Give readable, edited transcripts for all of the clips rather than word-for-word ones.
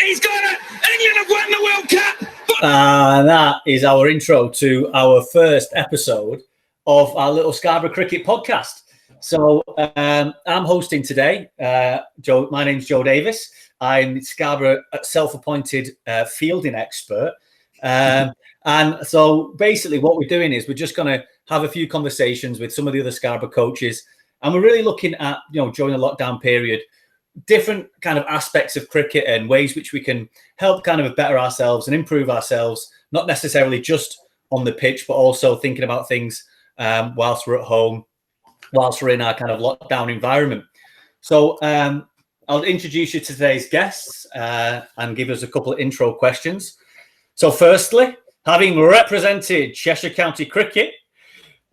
He's got it! England have won the World Cup! And that is our intro to our first episode of our little Scarborough Cricket podcast. So I'm hosting today. My name's Joe Davies. I'm Scarborough self-appointed fielding expert. And so basically what we're doing is we're just going to have a few conversations with some of the other Scarborough coaches. And we're really looking at, during the lockdown period, different kind of aspects of cricket and ways which we can help kind of better ourselves and improve ourselves, not necessarily just on the pitch, but also thinking about things whilst we're at home, whilst we're in our kind of lockdown environment. So I'll introduce you to today's guests and give us a couple of intro questions. So firstly, having represented Cheshire County Cricket,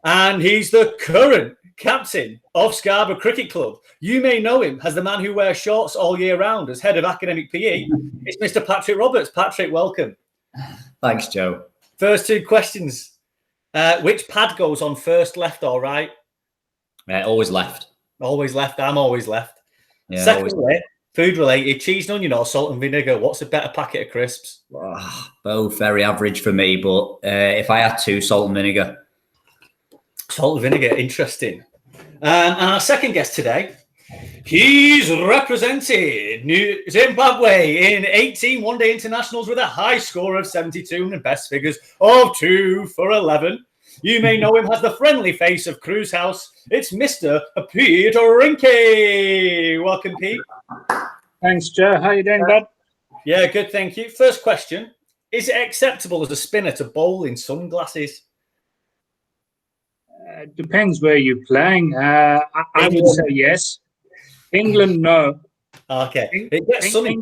and he's the current captain of Scarborough Cricket Club. You may know him as the man who wears shorts all year round as head of academic PE. It's Mr. Patrick Roberts. Patrick, welcome. Thanks, Joe. First two questions. Which pad goes on first, left or right? Always left. Always left. I'm always left. Yeah, Secondly, food related, cheese and onion or salt and vinegar. What's a better packet of crisps? Both very average for me, but if I had to, salt and vinegar. Salt and vinegar, interesting. And our second guest today, he's represented New Zimbabwe in 18 one-day internationals with a high score of 72 and best figures of 2 for 11. You may know him as the friendly face of Cruise House. It's Mr. Piet Rinke. Welcome, Pete. Thanks, Joe. How you doing, bud? Yeah, good, thank you. First question. Is it acceptable as a spinner to bowl in sunglasses? Depends where you're playing. I would say yes. England, no. Okay. It gets sunny.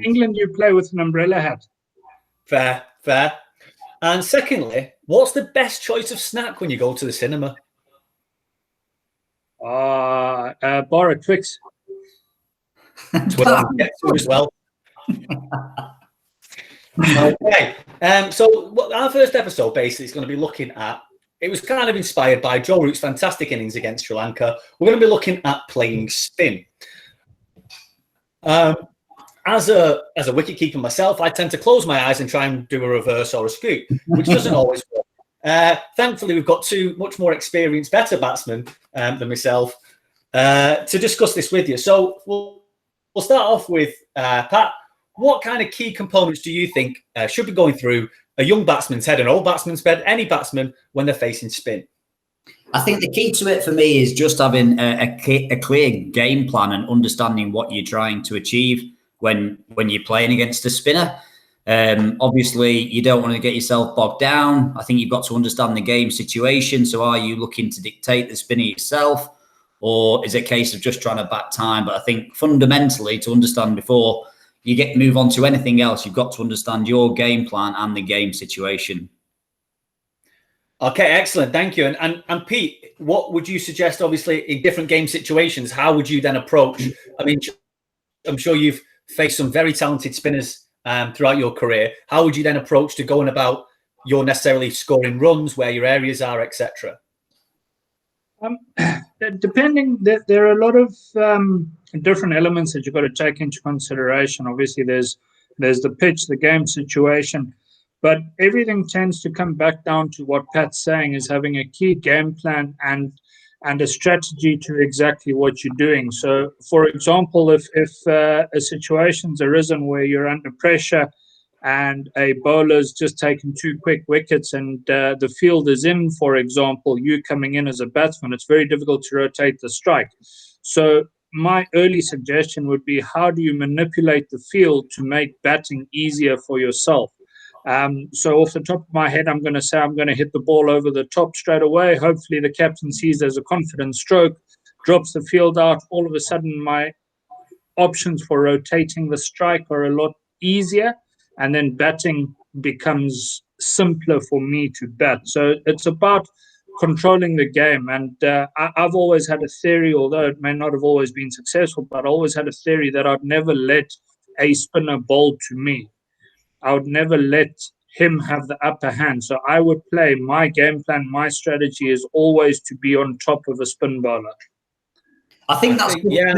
England, you play with an umbrella hat. Fair. And secondly, what's the best choice of snack when you go to the cinema? Bar of Twix. That's what I get to as well. Okay. So our first episode basically is going to be looking at, it was kind of inspired by Joe Root's fantastic innings against Sri Lanka. We're going to be looking at playing spin. As a wicketkeeper myself, I tend to close my eyes and try and do a reverse or a scoop, which doesn't always work. Thankfully, we've got two much more experienced, better batsmen than myself to discuss this with you. So we'll start off with Pat. What kind of key components do you think should be going through a young batsman's head, an old batsman's head, any batsman when they're facing spin? I think the key to it for me is just having a clear game plan and understanding what you're trying to achieve when you're playing against a spinner. Obviously, you don't want to get yourself bogged down. I think you've got to understand the game situation. So are you looking to dictate the spinner yourself, or is it a case of just trying to bat time? But I think fundamentally, to understand before you move on to anything else, you've got to understand your game plan and the game situation. Okay, excellent. Thank you. And Pete, what would you suggest, obviously, in different game situations? How would you then approach? I mean, I'm sure you've faced some very talented spinners throughout your career. How would you then approach to going about your necessarily scoring runs, where your areas are, etc.? Depending, there are a lot of different elements that you've got to take into consideration. Obviously, there's the pitch, the game situation, but everything tends to come back down to what Pat's saying, is having a key game plan and a strategy to exactly what you're doing. So, for example, if a situation's arisen where you're under pressure and a bowler's just taken 2 quick wickets and the field is in, for example, you coming in as a batsman, it's very difficult to rotate the strike. So my early suggestion would be, how do you manipulate the field to make batting easier for yourself? So off the top of my head, I'm going to say I'm going to hit the ball over the top straight away. Hopefully the captain sees there's a confident stroke, drops the field out. All of a sudden, my options for rotating the strike are a lot easier, and then batting becomes simpler for me to bat. So it's about controlling the game. And I've always had a theory, although it may not have always been successful, but I always had a theory that I'd never let a spinner bowl to me. I would never let him have the upper hand. So I would play my game plan. My strategy is always to be on top of a spin bowler. I think that's... Yeah.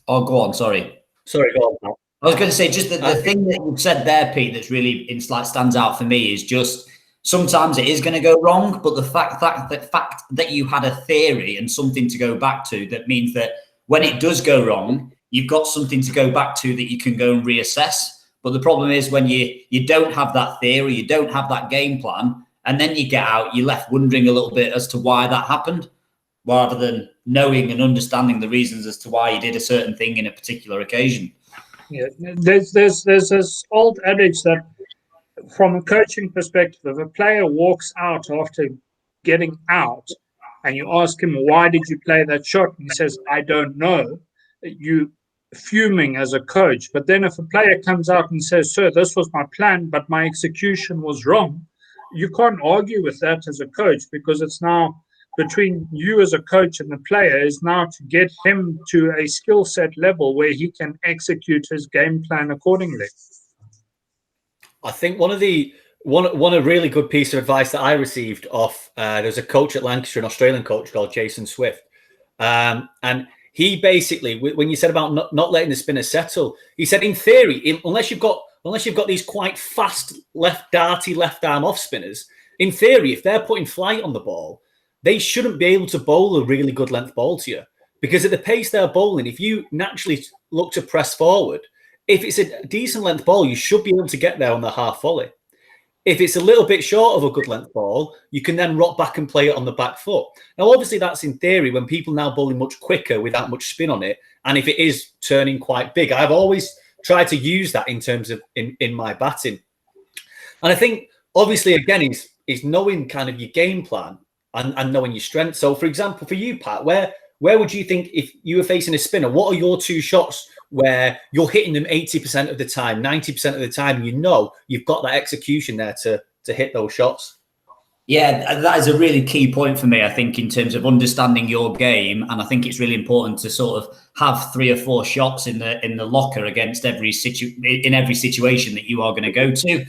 Oh, go on. Sorry, go on. I was going to say, just the thing that you said there, Pete, that's really stands out for me is just sometimes it is going to go wrong, but the fact that you had a theory and something to go back to, that means that when it does go wrong, you've got something to go back to that you can go and reassess. But the problem is when you don't have that theory, you don't have that game plan, and then you get out, you're left wondering a little bit as to why that happened, rather than knowing and understanding the reasons as to why you did a certain thing in a particular occasion. Yeah, there's this old adage that from a coaching perspective, if a player walks out after getting out and you ask him, why did you play that shot? And he says, I don't know. You fuming as a coach. But then if a player comes out and says, sir, this was my plan, but my execution was wrong, you can't argue with that as a coach, because it's now between you as a coach and the player is now to get him to a skill set level where he can execute his game plan accordingly. I think one really good piece of advice that I received off there's a coach at Lancashire, an Australian coach called Jason Swift, and he basically, when you said about not letting the spinner settle, he said in theory, unless you've got these quite fast darty left arm off spinners, in theory, if they're putting flight on the ball, they shouldn't be able to bowl a really good length ball to you, because at the pace they're bowling, if you naturally look to press forward, if it's a decent length ball, you should be able to get there on the half volley. If it's a little bit short of a good length ball, you can then rock back and play it on the back foot. Now, obviously, that's in theory when people now bowling much quicker without much spin on it. And if it is turning quite big, I've always tried to use that in terms of in my batting. And I think, obviously, again, is knowing kind of your game plan and knowing your strengths. So, for example, for you, Pat, where would you think if you were facing a spinner, what are your two shots where you're hitting them 80% of the time, 90% of the time, you know you've got that execution there to hit those shots? Yeah, that is a really key point for me, I think, in terms of understanding your game. And I think it's really important to sort of have 3 or 4 shots in the locker against every situation that you are going to go to.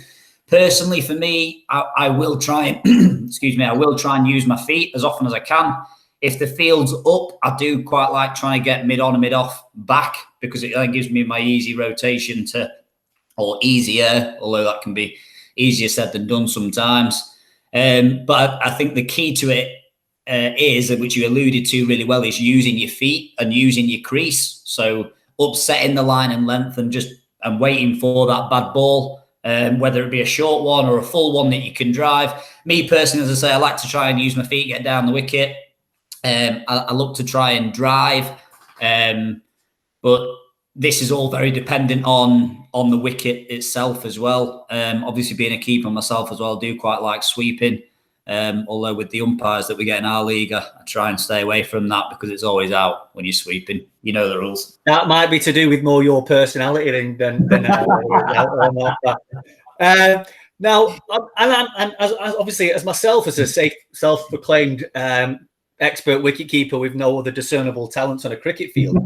Personally, for me, I will try and I will try and use my feet as often as I can. If the field's up, I do quite like trying to get mid on and mid off back, because it then gives me my easy rotation or easier, although that can be easier said than done sometimes. But I think the key to it is, which you alluded to really well, is using your feet and using your crease. So upsetting the line and length and waiting for that bad ball, whether it be a short one or a full one that you can drive. Me personally, as I say, I like to try and use my feet, get down the wicket. I look to try and drive, but this is all very dependent on the wicket itself as well. Obviously, being a keeper myself as well, I do quite like sweeping. Although with the umpires that we get in our league, I try and stay away from that, because it's always out when you're sweeping. You know the rules. That might be to do with more your personality than now, and as obviously as myself as a self-proclaimed expert wicketkeeper with no other discernible talents on a cricket field,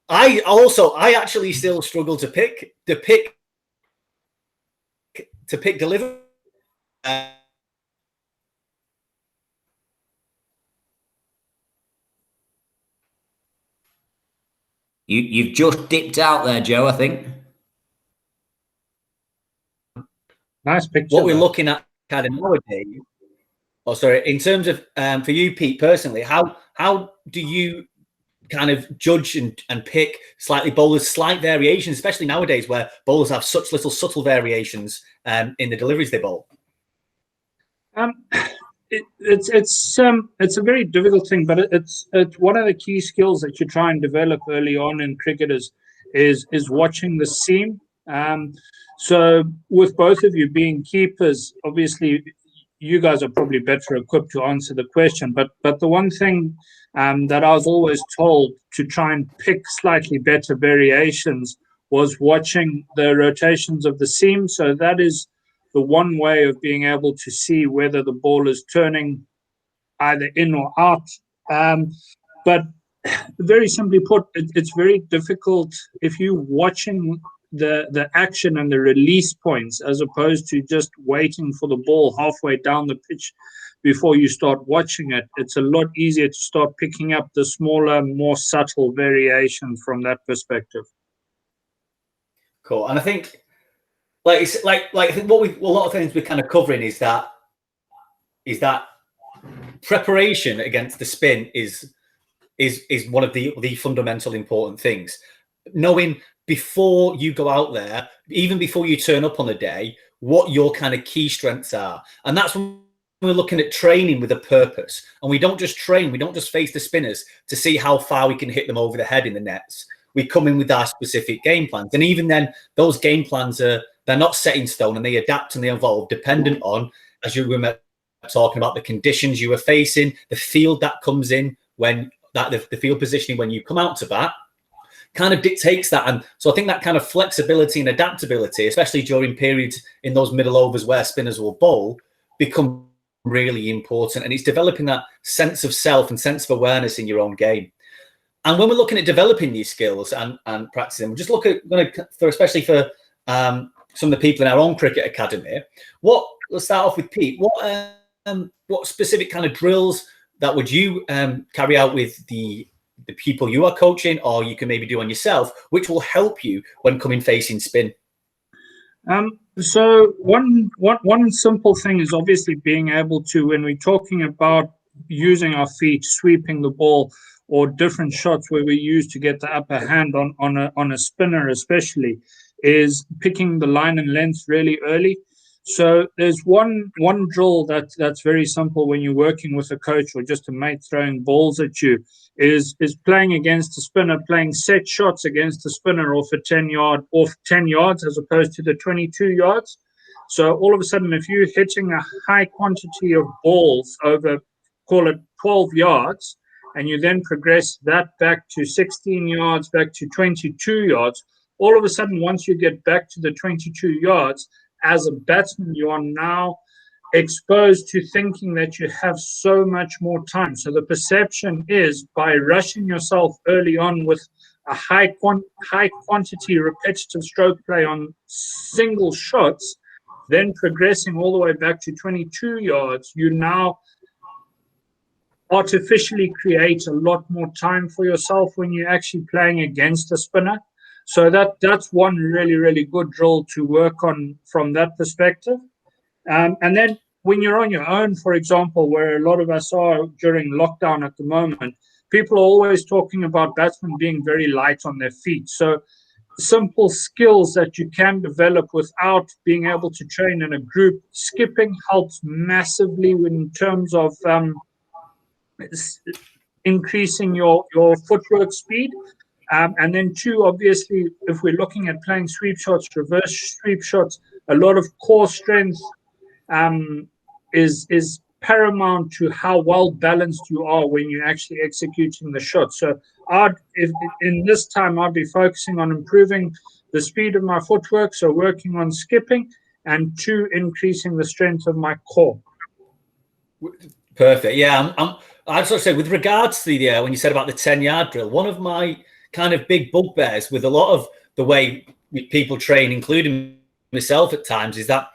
I actually still struggle to pick delivery. You've just dipped out there, Joe, I think. Nice picture. What we're looking at kind of nowadays. Oh, sorry. In terms of for you, Pete, personally, how do you kind of judge and pick bowlers' slight variations, especially nowadays where bowlers have such little subtle variations in the deliveries they bowl? It's a very difficult thing, but it's one of the key skills that you try and develop early on in cricket is watching the seam. So with both of you being keepers, obviously you guys are probably better equipped to answer the question. But the one thing that I was always told to try and pick slightly better variations was watching the rotations of the seam. So that is the one way of being able to see whether the ball is turning either in or out. But very simply put, it's very difficult if you're watching the action and the release points, as opposed to just waiting for the ball halfway down the pitch before you start watching it. It's a lot easier to start picking up the smaller, more subtle variations from that perspective. Cool. And I think, like, it's like I think what a lot of things we're kind of covering is that preparation against the spin is one of the fundamental important things. Knowing before you go out there, even before you turn up on the day, what your kind of key strengths are. And that's when we're looking at training with a purpose. And we don't just train, we don't just face the spinners to see how far we can hit them over the head in the nets. We come in with our specific game plans. And even then, those game plans they're not set in stone, and they adapt and they evolve dependent on, as you were talking about, the conditions you are facing, the field that comes in when the field positioning when you come out to bat kind of dictates that. And so I think that kind of flexibility and adaptability, especially during periods in those middle overs where spinners will bowl, become really important. And it's developing that sense of self and sense of awareness in your own game. And when we're looking at developing these skills and practicing, we'll just look at, especially for some of the people in our own cricket academy, let's start off with Pete. What specific kind of drills that would you carry out with the people you are coaching, or you can maybe do on yourself, which will help you when coming facing spin? So one simple thing is obviously being able to, when we're talking about using our feet, sweeping the ball, or different shots where we use to get the upper hand on a spinner especially, is picking the line and length really early. So there's one drill that's very simple when you're working with a coach or just a mate throwing balls at you, is playing against a spinner, playing set shots against a spinner off 10 yards as opposed to the 22 yards. So all of a sudden, if you're hitting a high quantity of balls over, call it 12 yards, and you then progress that back to 16 yards, back to 22 yards, all of a sudden, once you get back to the 22 yards, as a batsman, you are now exposed to thinking that you have so much more time. So the perception is, by rushing yourself early on with a high quantity repetitive stroke play on single shots, then progressing all the way back to 22 yards, you now artificially create a lot more time for yourself when you're actually playing against a spinner. So that's one really, really good drill to work on from that perspective. And then when you're on your own, for example, where a lot of us are during lockdown at the moment, people are always talking about batsmen being very light on their feet. So simple skills that you can develop without being able to train in a group. Skipping helps massively in terms of increasing your footwork speed. And then two, obviously, if we're looking at playing sweep shots, reverse sweep shots, a lot of core strength is paramount to how well balanced you are when you're actually executing the shot. So in this time, I'd be focusing on improving the speed of my footwork, so working on skipping, and two, increasing the strength of my core. Perfect. Yeah, I'd sort of say, with regards to the when you said about the 10-yard drill, one of my kind of big bugbears with a lot of the way people train, including myself at times, is that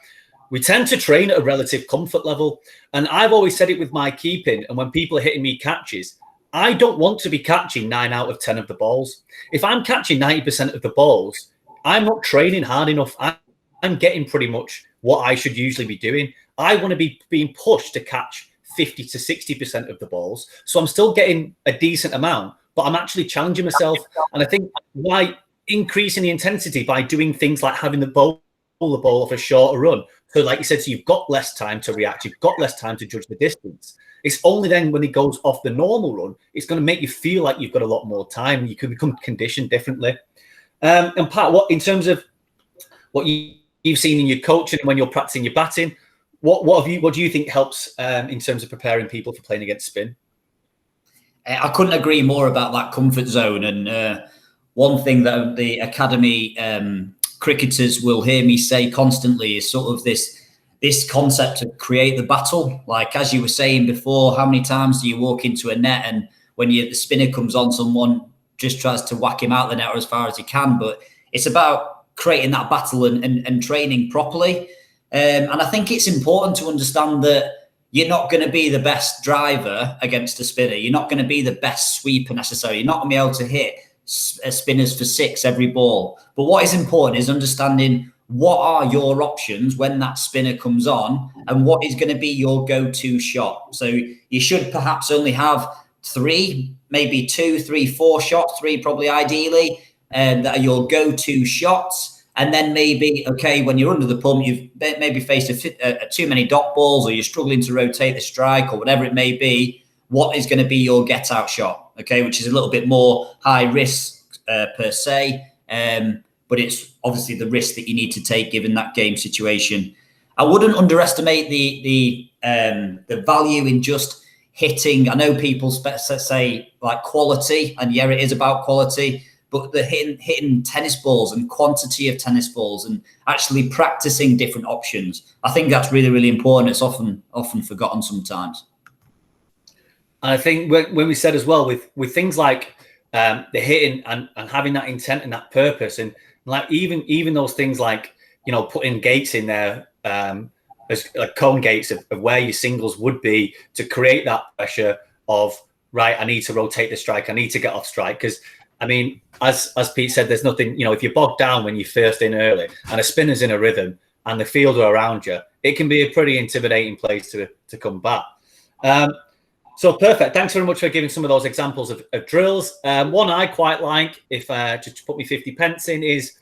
we tend to train at a relative comfort level. And I've always said it with my keeping, and when people are hitting me catches, I don't want to be catching 9 out of 10 of the balls. If I'm catching 90% of the balls, I'm not training hard enough. I'm getting pretty much what I should usually be doing. I want to be being pushed to catch 50 to 60% of the balls. So I'm still getting a decent amount, but I'm actually challenging myself. And I think by increasing the intensity, by doing things like having the ball off a shorter run, so like you said, so you've got less time to react, you've got less time to judge the distance. It's only then when it goes off the normal run, it's going to make you feel like you've got a lot more time. You can become conditioned differently. And Pat, what in terms of what you've seen in your coaching when you're practicing your batting, what do you think helps in terms of preparing people for playing against spin? I couldn't agree more about that comfort zone. And one thing that the academy cricketers will hear me say constantly is sort of this concept of create the battle. Like, as you were saying before, how many times do you walk into a net and when the spinner comes on, someone just tries to whack him out the net or as far as he can? But it's about creating that battle and training properly. And I think it's important to understand that you're not going to be the best driver against a spinner. You're not going to be the best sweeper necessarily. You're not going to be able to hit spinners for 6 every ball. But what is important is understanding what are your options when that spinner comes on and what is going to be your go-to shot. So you should perhaps only have 3, maybe 2, 3, 4 shots, 3 probably ideally, that are your go-to shots. And then maybe, okay, when you're under the pump, you've maybe faced too many dot balls, or you're struggling to rotate the strike, or whatever it may be. What is going to be your get-out shot? Okay, which is a little bit more high risk per se, but it's obviously the risk that you need to take given that game situation. I wouldn't underestimate the value in just hitting. I know people say like quality, and yeah, it is about quality. But the hitting tennis balls and quantity of tennis balls and actually practicing different options, I think that's really, really important. It's often forgotten sometimes. And I think when we said as well with things like the hitting and having that intent and that purpose, and like even those things like, you know, putting gates in there as like cone gates of where your singles would be to create that pressure of, right, I need to rotate the strike, I need to get off strike. Because I mean, as Piet said, there's nothing, you know, if you're bogged down when you're first in early and a spinner's in a rhythm and the fielder around you, it can be a pretty intimidating place to come back. So perfect. Thanks very much for giving some of those examples of drills. One I quite like, if just to put me 50 pence in, is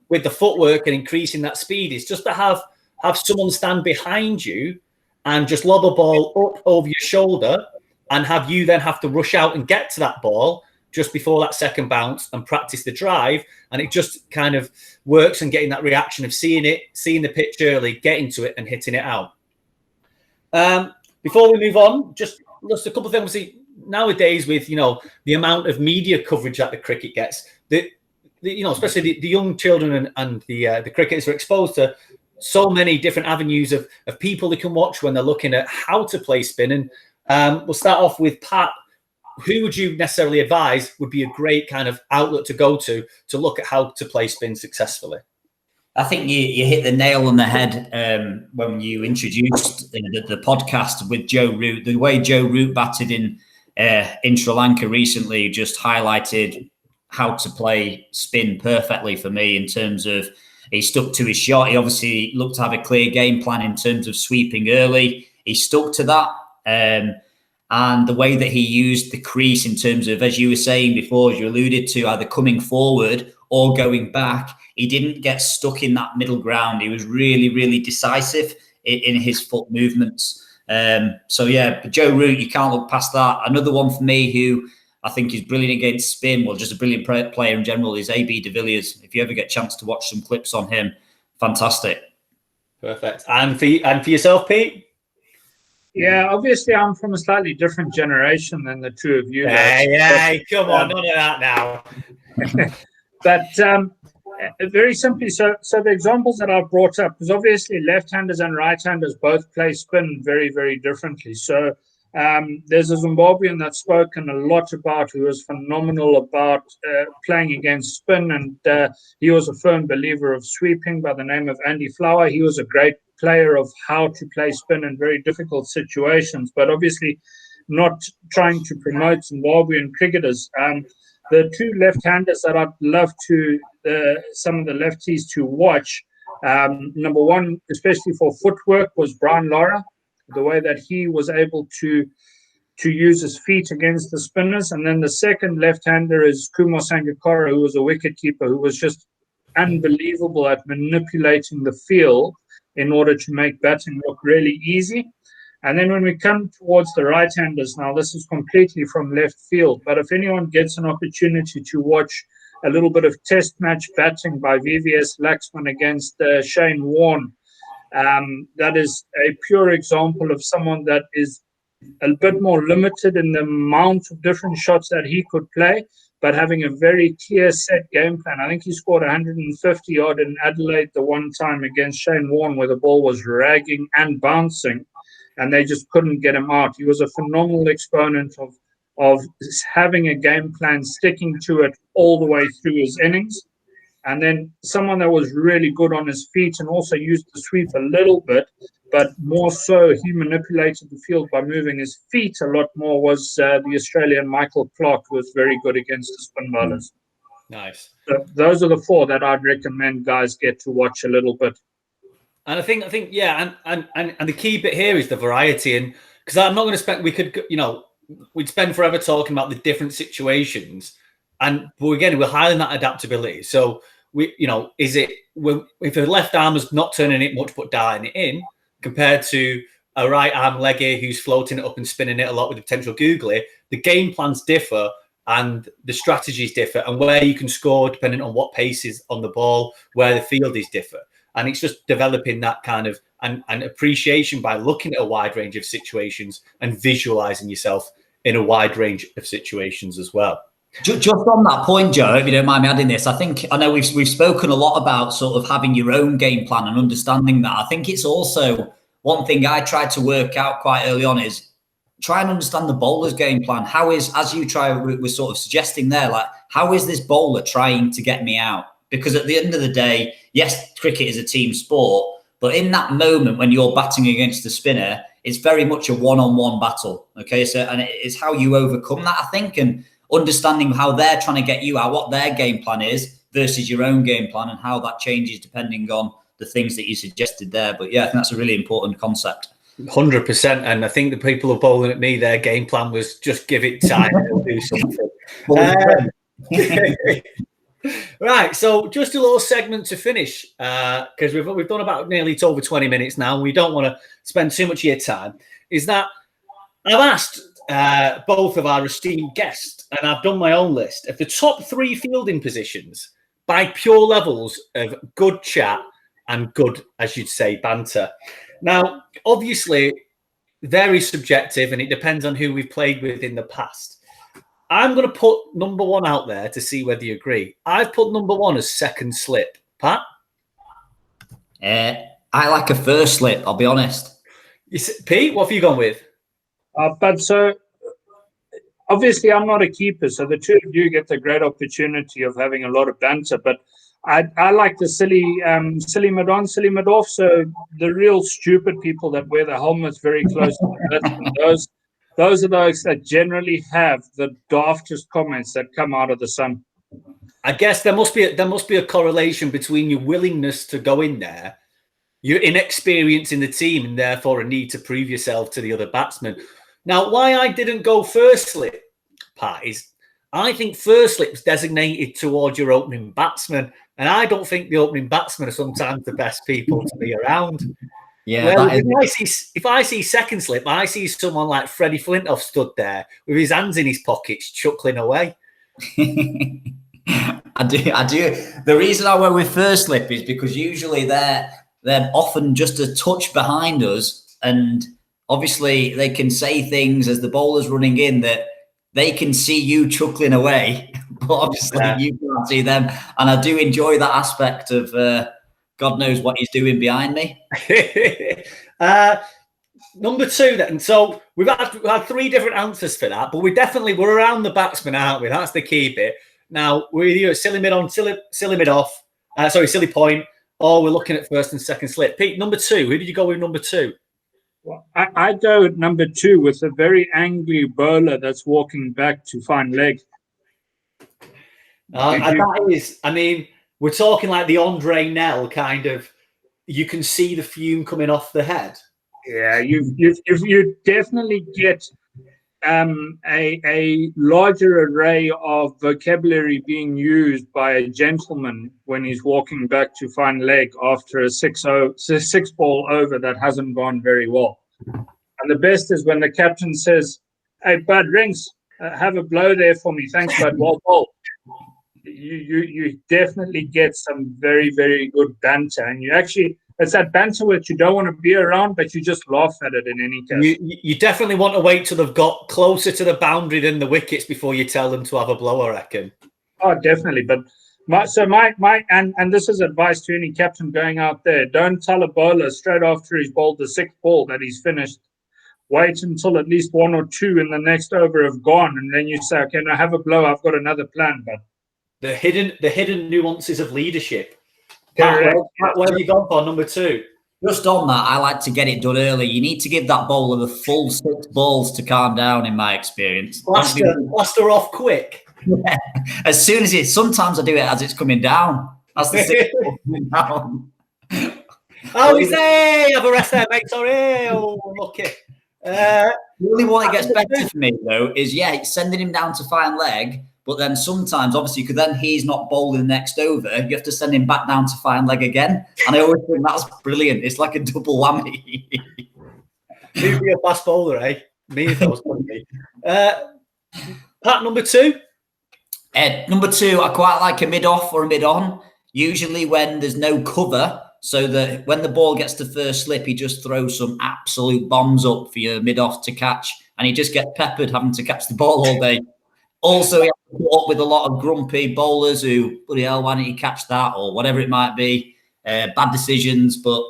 with the footwork and increasing that speed, is just to have someone stand behind you and just lob a ball up over your shoulder, and have you then have to rush out and get to that ball just before that second bounce and practice the drive. And it just kind of works, and getting that reaction of seeing the pitch early, getting to it and hitting it out. Before we move on, just a couple of things. Obviously, nowadays with, you know, the amount of media coverage that the cricket gets, you know, especially the young children and the cricketers are exposed to so many different avenues of people they can watch when they're looking at how to play spin. And we'll start off with Pat. Who would you necessarily advise would be a great kind of outlet to go to look at how to play spin successfully? I think you hit the nail on the head when you introduced the podcast with Joe Root. The way Joe Root batted in Sri Lanka recently just highlighted how to play spin perfectly for me, in terms of he stuck to his shot. He obviously looked to have a clear game plan in terms of sweeping early. He stuck to that. And the way that he used the crease in terms of, as you were saying before, as you alluded to, either coming forward or going back, he didn't get stuck in that middle ground. He was really, really decisive in his foot movements. So, yeah, Joe Root, you can't look past that. Another one for me who I think is brilliant against spin, well, just a brilliant player in general, is AB de Villiers. If you ever get a chance to watch some clips on him, fantastic. Perfect. And for yourself, Pete? Yeah, obviously I'm from a slightly different generation than the two of you. Hey, come on, none of that now. But very simply, so the examples that I've brought up, because obviously left-handers and right-handers both play spin very, very differently. So there's a Zimbabwean that's spoken a lot about, who was phenomenal about playing against spin, and he was a firm believer of sweeping, by the name of Andy Flower. He was a great player of how to play spin in very difficult situations, but obviously not trying to promote Zimbabwean cricketers. The two left-handers that I'd love to, some of the lefties to watch, number one, especially for footwork, was Brian Lara, the way that he was able to use his feet against the spinners. And then the second left-hander is Kumar Sangakkara, who was a wicketkeeper, who was just unbelievable at manipulating the field in order to make batting look really easy. And then when we come towards the right-handers, now this is completely from left field, but if anyone gets an opportunity to watch a little bit of test match batting by VVS Laxman against Shane Warne, that is a pure example of someone that is a bit more limited in the amount of different shots that he could play, but having a very clear set game plan. I think he scored 150 odd in Adelaide the one time against Shane Warne, where the ball was ragging and bouncing, and they just couldn't get him out. He was a phenomenal exponent of having a game plan, sticking to it all the way through his innings. And then someone that was really good on his feet and also used the sweep a little bit but more so he manipulated the field by moving his feet a lot more, was the Australian Michael Clark, who was very good against the spin bowlers. Nice. So those are the four that I'd recommend guys get to watch a little bit. And I think, yeah, and the key bit here is the variety, and because I'm not going to spend, we'd spend forever talking about the different situations, and but again, we're highlighting that adaptability. So is it if a left armer's not turning it much but dialing it in, compared to a right arm leggy who's floating it up and spinning it a lot with the potential googly, the game plans differ and the strategies differ, and where you can score depending on what pace is on the ball, where the field is differ. And it's just developing that kind of an appreciation by looking at a wide range of situations and visualizing yourself in a wide range of situations as well. Just on that point, Joe, if you don't mind me adding this, I know we've spoken a lot about sort of having your own game plan and understanding that. I think it's also one thing I tried to work out quite early on is try and understand the bowler's game plan. How is, as you were sort of suggesting there, like, how is this bowler trying to get me out? Because at the end of the day, yes, cricket is a team sport, but in that moment when you're batting against the spinner, it's very much a one-on-one battle. Okay, so and it's how you overcome that, I think, and understanding how they're trying to get you out, what their game plan is versus your own game plan, and how that changes depending on the things that you suggested there. But yeah, I think that's a really important concept. 100%, and I think the people are bowling at me, their game plan was just give it time and it'll do something. Right, so just a little segment to finish, because we've done about nearly over 20 minutes now, and we don't want to spend too much of your time, is that I've asked both of our esteemed guests, and I've done my own list of the top 3 fielding positions by pure levels of good chat and good, as you'd say, banter. Now, obviously, very subjective, and it depends on who we've played with in the past. I'm going to put number 1 out there to see whether you agree. I've put number 1 as second slip. Pat? I like a first slip, I'll be honest. Pete, what have you gone with? But so, obviously, I'm not a keeper, so the two of you get the great opportunity of having a lot of banter, but I like the silly mid-on, silly mid-off, so the real stupid people that wear the helmets very close to the batsman, those are those that generally have the daftest comments that come out of the sun. I guess there must be a correlation between your willingness to go in there, your inexperience in the team, and therefore a need to prove yourself to the other batsmen. Now, why I didn't go first slip, Pat, is I think first slip's designated towards your opening batsman, and I don't think the opening batsmen are sometimes the best people to be around. Yeah, well, if I see second slip, I see someone like Freddie Flintoff stood there with his hands in his pockets, chuckling away. I do. The reason I went with first slip is because usually they're often just a touch behind us, and obviously they can say things as the bowler's running in that they can see you chuckling away, but obviously you can't see them. And I do enjoy that aspect of God knows what he's doing behind me. Number 2 then. So we've had 3 different answers for that, but we're around the batsman, aren't we? That's the key bit. Now we're either silly mid on, silly mid off, silly point, or we're looking at first and second slip. Pete, number 2. Who did you go with number 2? Well, I go at number 2 with a very angry bowler that's walking back to find leg. That is, I mean, we're talking like the Andre Nell kind of. You can see the fume coming off the head. Yeah, you definitely get a larger array of vocabulary being used by a gentleman when he's walking back to find leg after a 6-ball over that hasn't gone very well. And the best is when the captain says, "Hey, Bud Rings, have a blow there for me. Thanks, Bud. Well bowled." You definitely get some very, very good banter, and it's that banter which you don't want to be around, but you just laugh at it in any case. You definitely want to wait till they've got closer to the boundary than the wickets before you tell them to have a blow, I reckon. Oh, definitely. But and this is advice to any captain going out there: don't tell a bowler straight after he's bowled the 6th ball that he's finished. Wait until at least 1 or 2 in the next over have gone, and then you say, "Okay, now have a blow. I've got another plan." But the hidden nuances of leadership. Correct. Where have you gone for number 2? Just on that, I like to get it done early. You need to give that bowler the full 6 balls to calm down, in my experience. Blaster off quick. Yeah. As soon as sometimes I do it as it's coming down. That's the 6 balls coming down. Oh, we say, have a rest there, mate. Sorry. Oh, lucky. The only one that gets better for me, though, is, sending him down to fine leg. But then sometimes, obviously, because then he's not bowling the next over, you have to send him back down to fine leg again. And I always think that's brilliant. It's like a double whammy. You'd be a fast bowler, eh? Me if I was going to be. Pat, number 2? Number 2, I quite like a mid-off or a mid-on. Usually when there's no cover, so that when the ball gets to first slip, he just throws some absolute bombs up for your mid-off to catch. And he just gets peppered having to catch the ball all day. Also, he has to put up with a lot of grumpy bowlers who, bloody hell, why didn't you catch that? Or whatever it might be. Bad decisions. But,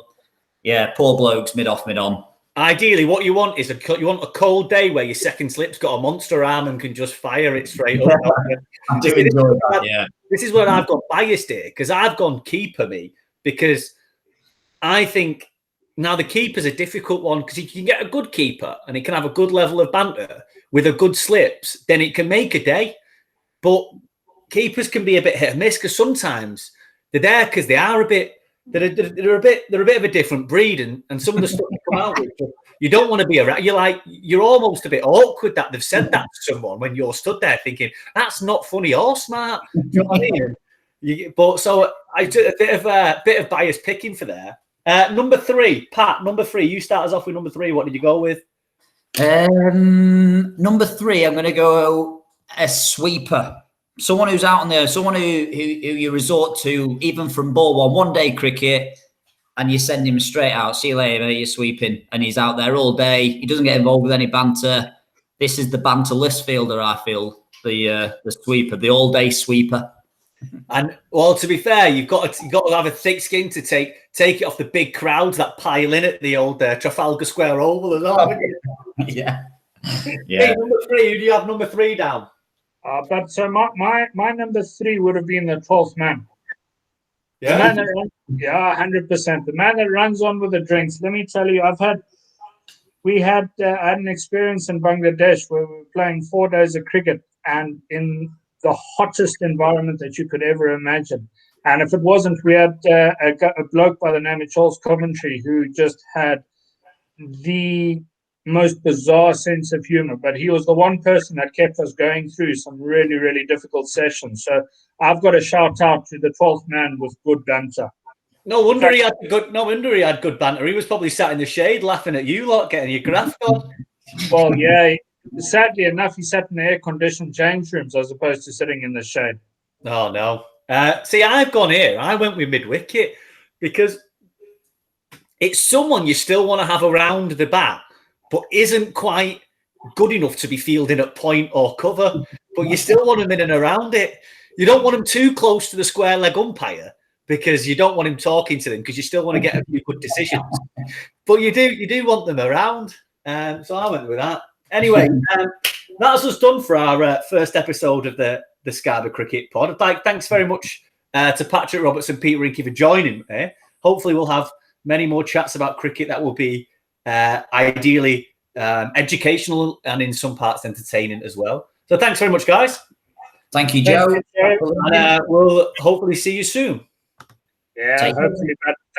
yeah, poor blokes, mid-off, mid-on. Ideally, what you want is you want a cold day where your second slip's got a monster arm and can just fire it straight up. I do enjoy that, yeah. This is where I've got biased here, because I've gone keeper, me, because I think now the keeper's a difficult one, because if you can get a good keeper and he can have a good level of banter with a good slips, then it can make a day. But keepers can be a bit hit and miss, because sometimes they're there because they are a bit. They're a bit of a different breed, and some of the stuff you come out with, you don't want to be around. You're almost a bit awkward that they've said that to someone when you're stood there thinking that's not funny or smart. Do you know what I mean? But so I did a bit of bias picking for there. Number 3, Pat. Number 3. You start us off with number 3. What did you go with? Number 3. I'm going to go a sweeper. Someone who's out on there, someone who you resort to even from ball one day cricket, and you send him straight out. See you later, mate, you're sweeping, and he's out there all day. He doesn't get involved with any banter. This is the banterless fielder, I feel, the sweeper, the all day sweeper. And well, to be fair, you've got to have a thick skin to take it off the big crowds that pile in at the old Trafalgar Square Oval as well. Yeah. Hey, number 3. Who do you have number 3 down? But so my number 3 would have been the 12th man. Yeah, 100%. The man that runs on with the drinks. Let me tell you, I had an experience in Bangladesh where we were playing 4 days of cricket, and in the hottest environment that you could ever imagine. And if it wasn't, we had a bloke by the name of Charles Coventry who just had the most bizarre sense of humor, but he was the one person that kept us going through some really, really difficult sessions. So I've got a shout out to the 12th man with good banter. No wonder he had good banter. He was probably sat in the shade laughing at you lot, getting your graft on. Well, yeah, sadly enough, he sat in the air-conditioned change rooms as opposed to sitting in the shade. Oh, no. See, I've gone here. I went with mid-wicket because it's someone you still want to have around the bat, but isn't quite good enough to be fielding at point or cover. But you still want him in and around it. You don't want him too close to the square leg umpire because you don't want him talking to them, because you still want to get a few good decisions. But you do want them around. So I went with that. Anyway, that's us done for our first episode of the Scarborough Cricket Pod. Thanks very much to Patrick Roberts and Piet Rinke for joining me. Hopefully we'll have many more chats about cricket that will be ideally educational and in some parts entertaining as well. So thanks very much, guys. Thank you, Joe. And we'll hopefully see you soon. Yeah, hopefully.